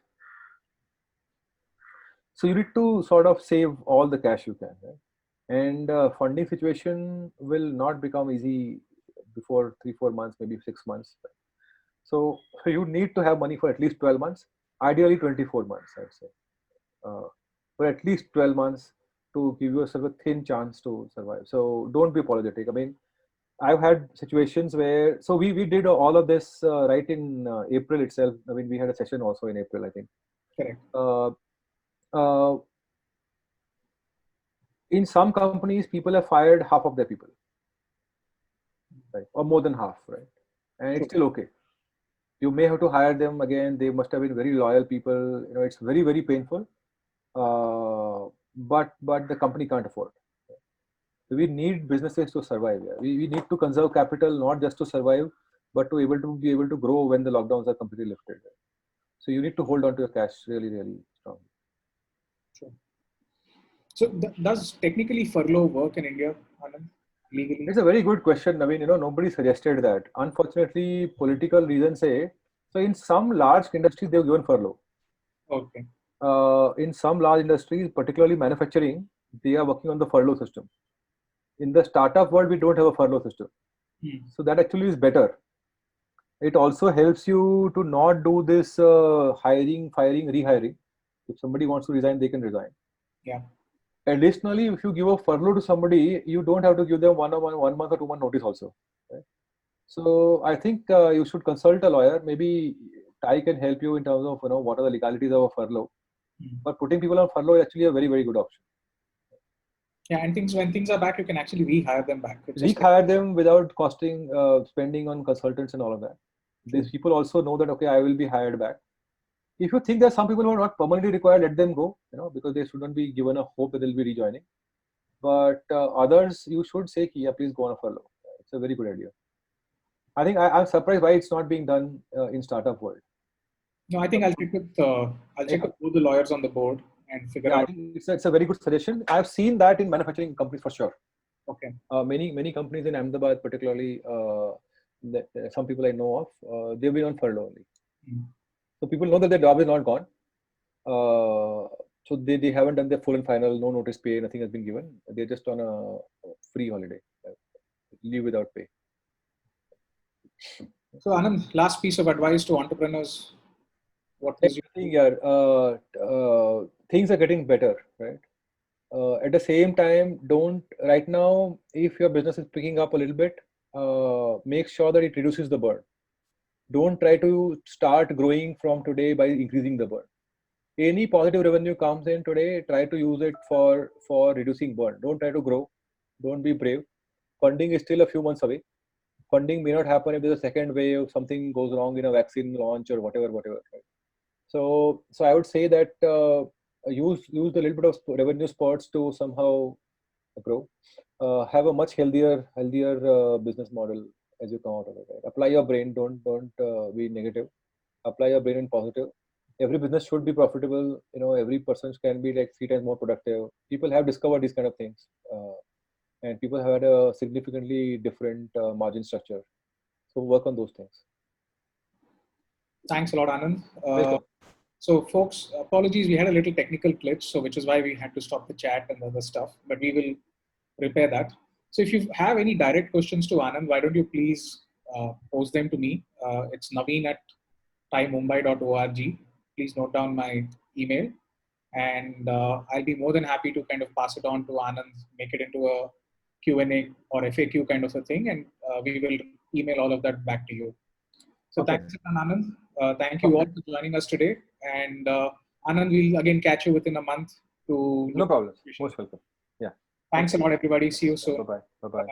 So you need to sort of save all the cash you can, right? And funding situation will not become easy before 3-4 months, maybe 6 months. So you need to have money for at least 12 months, ideally 24 months, I'd say, for at least 12 months to give yourself a thin chance to survive. So don't be apologetic. I mean, I've had situations where, so we did all of this right in April itself. I mean, we had a session also in April, I think. Correct. Uh, in some companies, people have fired half of their people, right? Or more than half, right? And it's still okay. You may have to hire them again. They must have been very loyal people. You know, it's very, very painful. But the company can't afford. We need businesses to survive. Yeah. We need to conserve capital, not just to survive, but to be able to grow when the lockdowns are completely lifted. So you need to hold on to your cash really, really strongly. Sure. So does technically furlough work in India, Anand, legally? It's a very good question. I mean, nobody suggested that. Unfortunately, political reasons say, so in some large industries, they've given furlough. Okay. In some large industries, particularly manufacturing, they are working on the furlough system. In the startup world, we don't have a furlough system. So that actually is better. It also helps you to not do this hiring, firing, rehiring. If somebody wants to resign, they can resign. Yeah. Additionally, if you give a furlough to somebody, you don't have to give them 1 month or 2 month notice also. Right? So I think you should consult a lawyer. Maybe I can help you in terms of what are the legalities of a furlough. But putting people on furlough is actually a very, very good option. Yeah, and when things are back, you can actually rehire them back. Rehire them without costing, spending on consultants and all of that. These people also know that, okay, I will be hired back. If you think that some people who are not permanently required, let them go, because they shouldn't be given a hope that they'll be rejoining. But others, you should say, yeah, please go on a furlough. It's a very good idea. I think I'm surprised why it's not being done in startup world. No, I think I'll check with both the lawyers on the board and figure out. I think it's a very good suggestion. I've seen that in manufacturing companies for sure. Okay. Many companies in Ahmedabad, particularly, some people I know of, they've been on furlough only. So people know that their job is not gone. So they haven't done their full and final, no notice pay, nothing has been given. They're just on a free holiday, leave without pay. So Anand, last piece of advice to entrepreneurs. What is things are getting better, right? At the same time, don't right now, if your business is picking up a little bit, make sure that it reduces the burn. Don't try to start growing from today by increasing the burn. Any positive revenue comes in today, try to use it for reducing burn. Don't try to grow. Don't be brave. Funding is still a few months away. Funding may not happen if there's a second wave, something goes wrong in a vaccine launch or whatever. Right? So I would say that use the little bit of revenue spots to somehow grow. Have a much healthier business model as you come out of it. Right? Apply your brain. Don't be negative. Apply your brain in positive. Every business should be profitable. Every person can be like 3 times more productive. People have discovered these kind of things, and people have had a significantly different margin structure. So work on those things. Thanks a lot, Anand. So folks, apologies, we had a little technical glitch, so which is why we had to stop the chat and other stuff, but we will repair that. So if you have any direct questions to Anand, why don't you please post them to me. It's naveen@timemumbai.org. Please note down my email, and I'll be more than happy to kind of pass it on to Anand, make it into a Q&A or FAQ kind of a thing, and we will email all of that back to you. So thanks, Anand. Thank you all for joining us today. And Anand, we'll again catch you within a month. No problem. Most welcome. Yeah. Thanks a lot, everybody. See you soon. Bye-bye. Bye-bye.